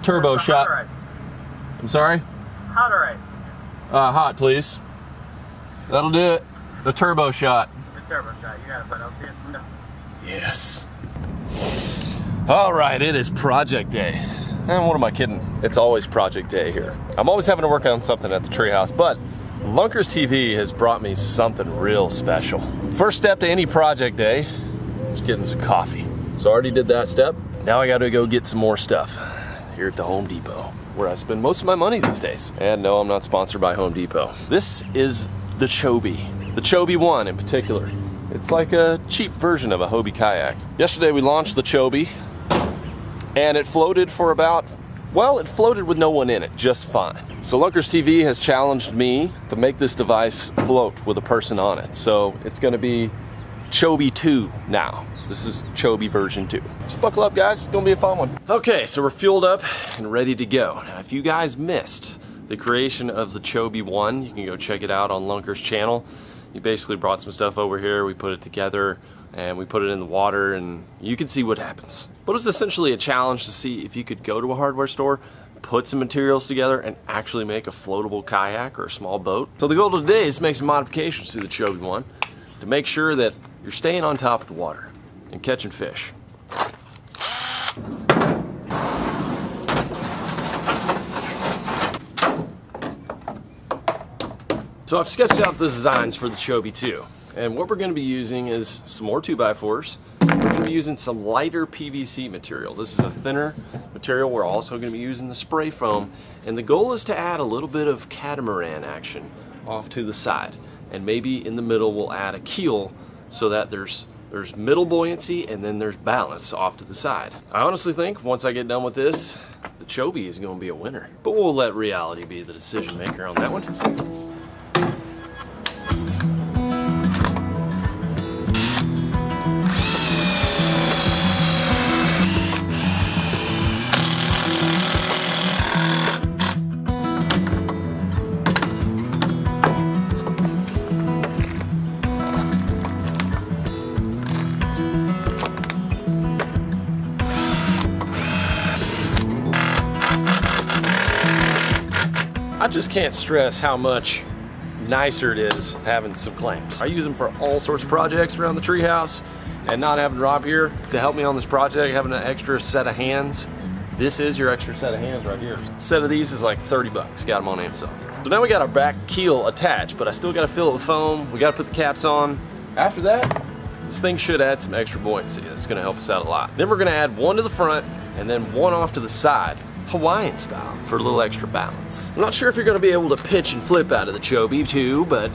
turbo shot. Hot I'm sorry? Hot or ice? Hot, please. That'll do it. The turbo shot. The turbo shot. You got it, bud. I'll see you. No. Yes. All right, it is project day. And what am I kidding? It's always project day here. I'm always having to work on something at the treehouse, but Lunkers TV has brought me something real special. First step to any project day is getting some coffee. So I already did that step. Now I gotta go get some more stuff here at the Home Depot, where I spend most of my money these days. And no, I'm not sponsored by Home Depot. This is the Chobe. The Chobe 1 in particular. It's like a cheap version of a Hobie kayak. Yesterday we launched the Chobe, and it floated for about, well, it floated with no one in it, just fine. So Lunkers TV has challenged me to make this device float with a person on it. So it's gonna be Chobe 2 now. This is Chobe version 2. Just buckle up, guys, it's gonna be a fun one. Okay, so we're fueled up and ready to go. Now, if you guys missed the creation of the Chobe 1, you can go check it out on Lunkers' channel. He basically brought some stuff over here, we put it together, and we put it in the water, and you can see what happens. But it was essentially a challenge to see if you could go to a hardware store, put some materials together, and actually make a floatable kayak or a small boat. So the goal today is to make some modifications to the Chobe 1 to make sure that you're staying on top of the water and catching fish. So I've sketched out the designs for the Chobe 2, and what we're going to be using is some more 2x4s. We're going to be using some lighter PVC material. This is a thinner material. We're also going to be using the spray foam, and the goal is to add a little bit of catamaran action off to the side, and maybe in the middle we'll add a keel so that there's middle buoyancy and then there's balance off to the side. I honestly think once I get done with this, the Chobe is going to be a winner, but we'll let reality be the decision maker on that one. I just can't stress how much nicer it is having some clamps. I use them for all sorts of projects around the treehouse, and not having Rob here to help me on this project, having an extra set of hands. This is your extra set of hands right here. A set of these is like 30 bucks, got them on Amazon. So now we got our back keel attached, but I still gotta fill it with foam. We gotta put the caps on. After that, this thing should add some extra buoyancy. That's gonna help us out a lot. Then we're gonna add one to the front and then one off to the side, Hawaiian style, for a little extra balance. I'm not sure if you're going to be able to pitch and flip out of the Chobe 2, but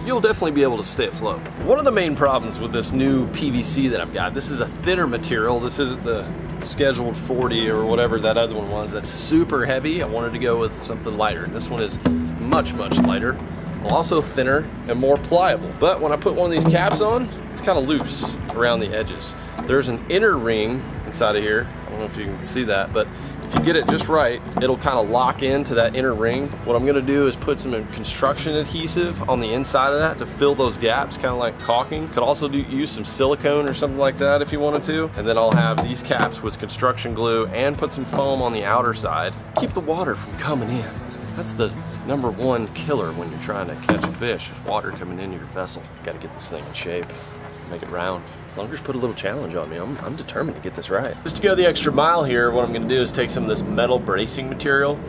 you'll definitely be able to stay afloat. One of the main problems with this new PVC that I've got, this is a thinner material. This isn't the scheduled 40 or whatever that other one was. That's super heavy. I wanted to go with something lighter, and this one is much, much lighter. Also thinner and more pliable. But when I put one of these caps on, it's kind of loose around the edges. There's an inner ring inside of here. I don't know if you can see that, but if you get it just right, it'll kind of lock into that inner ring. What I'm gonna do is put some construction adhesive on the inside of that to fill those gaps, kind of like caulking. Could also use some silicone or something like that if you wanted to. And then I'll have these caps with construction glue and put some foam on the outer side. Keep the water from coming in. That's the #1 killer when you're trying to catch a fish, is water coming into your vessel. Gotta get this thing in shape, make it round. Lunkers put a little challenge on me. I'm determined to get this right. Just to go the extra mile here, what I'm gonna do is take some of this metal bracing material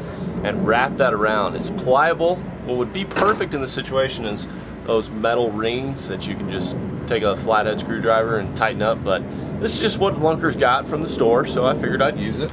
and wrap that around. It's pliable. What would be perfect in this situation is those metal rings that you can just take a flathead screwdriver and tighten up, but this is just what Lunkers got from the store, so I figured I'd use it.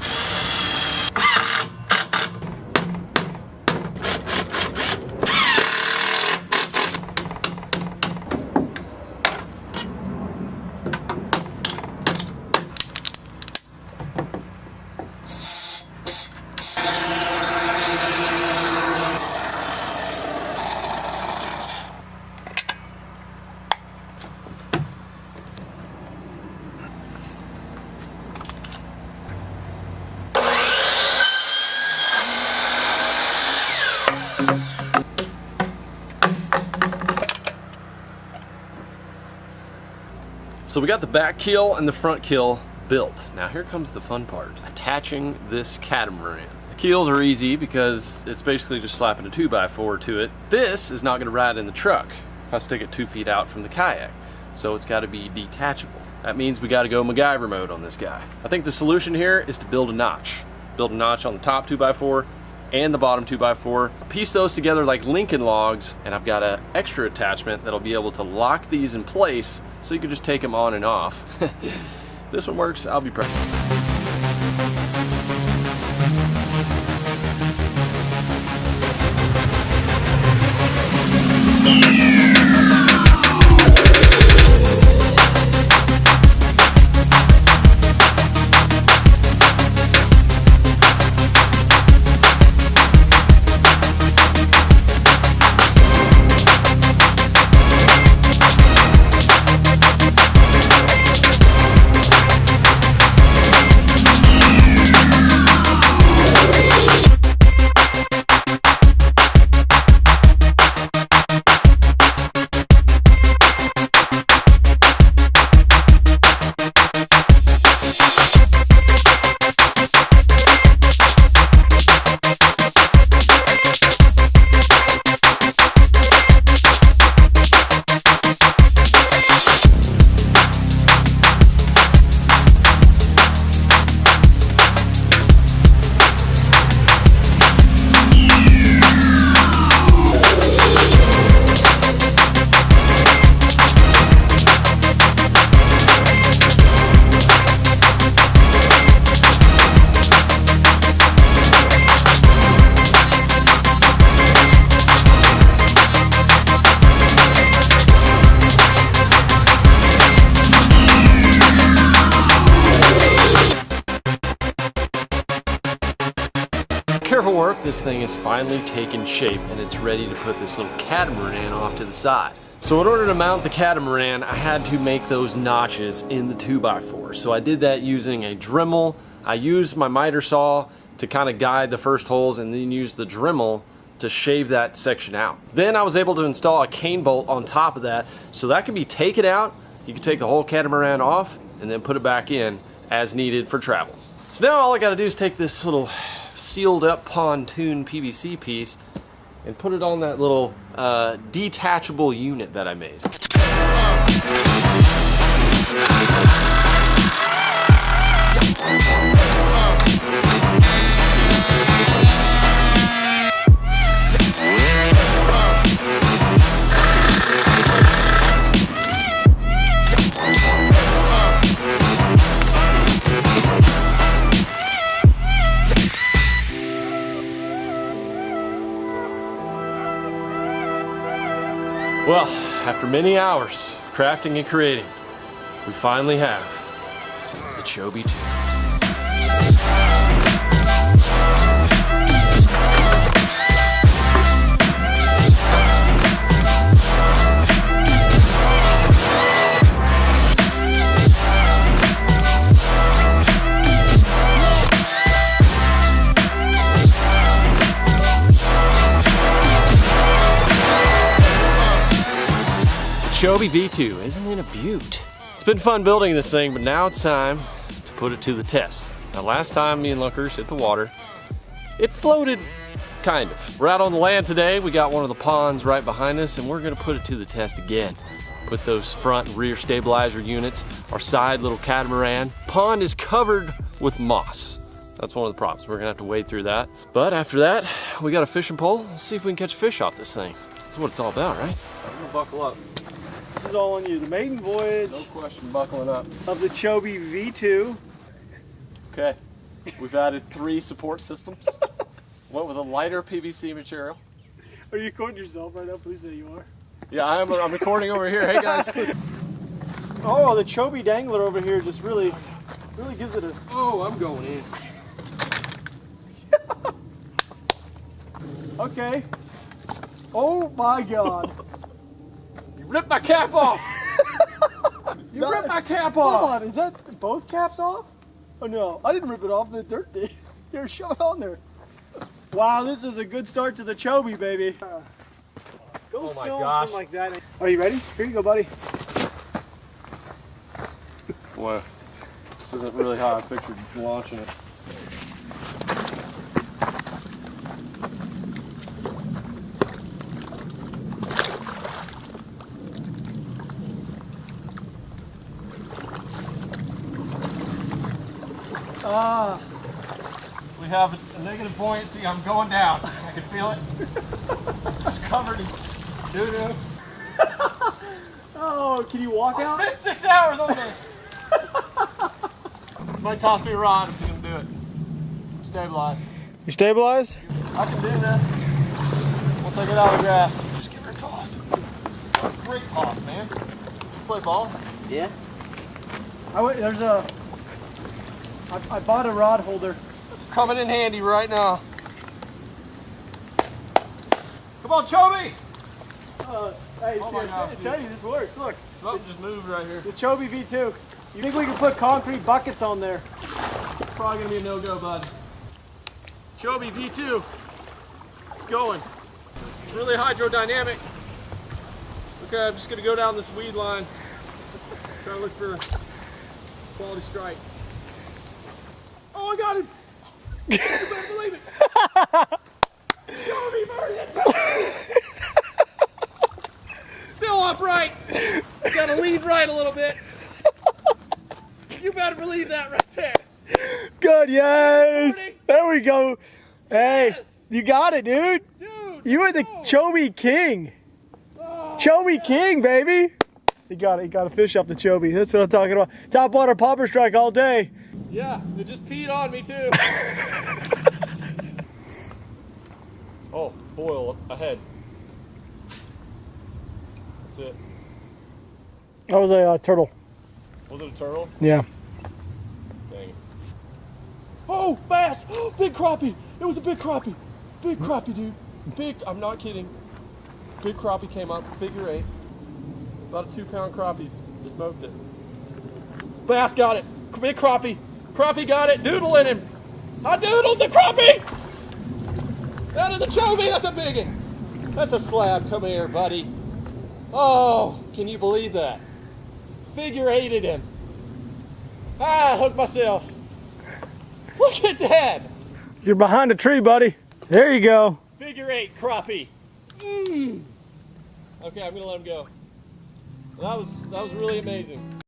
So we got the back keel and the front keel built. Now here comes the fun part, attaching this catamaran. The keels are easy because it's basically just slapping a 2x4 to it. This is not gonna ride in the truck if I stick it 2 feet out from the kayak. So it's gotta be detachable. That means we gotta go MacGyver mode on this guy. I think the solution here is to build a notch. Build a notch on the top 2x4 and the bottom 2x4. Piece those together like Lincoln logs, and I've got an extra attachment that'll be able to lock these in place so you can just take them on and off. If this one works, I'll be proud. Careful work, this thing is finally taken shape and it's ready to put this little catamaran off to the side. So in order to mount the catamaran, I had to make those notches in the 2x4. So I did that using a Dremel. I used my miter saw to kind of guide the first holes and then used the Dremel to shave that section out. Then I was able to install a cane bolt on top of that so that can be taken out. You can take the whole catamaran off and then put it back in as needed for travel. So now all I gotta do is take this little sealed up pontoon PVC piece and put it on that little detachable unit that I made. Well, after many hours of crafting and creating, we finally have the Chobe 2. Chobe V2, isn't it a beaut? It's been fun building this thing, but now it's time to put it to the test. Now last time me and Lunkers hit the water, it floated, kind of. We're out on the land today, we got one of the ponds right behind us, and we're gonna put it to the test again. Put those front and rear stabilizer units, our side little catamaran. Pond is covered with moss. That's one of the problems, we're gonna have to wade through that. But after that, we got a fishing pole. Let's see if we can catch fish off this thing. That's what it's all about, right? I'm gonna buckle up. This is all on you. The maiden voyage. No question, buckling up. Of the Chobe V2. Okay, we've added 3 support systems. Went with a lighter PVC material. Are you recording yourself right now? Please say you are. Yeah, I'm recording over here. Hey guys. Oh, the Chobe dangler over here just really gives it a... Oh, I'm going in. Okay. Oh my God. Rip my cap off! You ripped my cap off! Hold on, is that both caps off? Oh no, I didn't rip it off, the dirt did. Here, show it on there. Wow, this is a good start to the Chobe, baby. Go oh my film gosh. something like that. Are you ready? Here you go, buddy. Boy, This isn't really how I pictured launching it. We have a negative buoyancy. I'm going down. I can feel it. It's covered in doo-doo. Oh, can you walk out? I spent 6 hours on this. Somebody toss me a rod if you can do it. I'm stabilized. You stabilized? I can do this. Once I get out of the grass. Just give her a toss. Great toss, man. You play ball? Yeah. I bought a rod holder. Coming in handy right now. Come on, Chobi! Hey, Oh my gosh, I tell you, this works. Look, Something just moved right here. the Chobi V2. You think we can put concrete buckets on there? Probably gonna be a no-go, bud. Chobi V2. It's going. It's really hydrodynamic. Okay, I'm just gonna go down this weed line. Try to look for quality strike. Oh, I got him! You better believe it! Chobi, still upright! Gotta lead right a little bit. You better believe that right there. Good, yes! Morning. There we go. Hey, Yes. you got it, dude. Dude, You were the let's Chobi king. go. Chobi king, baby. You got it. You got to fish up the Chobi. That's what I'm talking about. Top water popper strike all day. Yeah, it just peed on me too. Oh, boil ahead. That's it. That was a turtle. Was it a turtle? Yeah. Dang it. Oh, bass! Oh, big crappie! It was a big crappie. Big crappie, dude. Big, I'm not kidding. Big crappie came up, figure 8. About a 2-pound crappie. Smoked it. Bass got it. Big crappie. Crappie got it. Doodling him. I doodled the crappie! That is a Chobi. That's a big one. That's a slab. Come here, buddy. Oh, can you believe that? Figure 8'd him. Ah, hooked myself. Look at that. You're behind a tree, buddy. There you go. Figure 8 crappie. Okay, I'm gonna let him go. That was really amazing.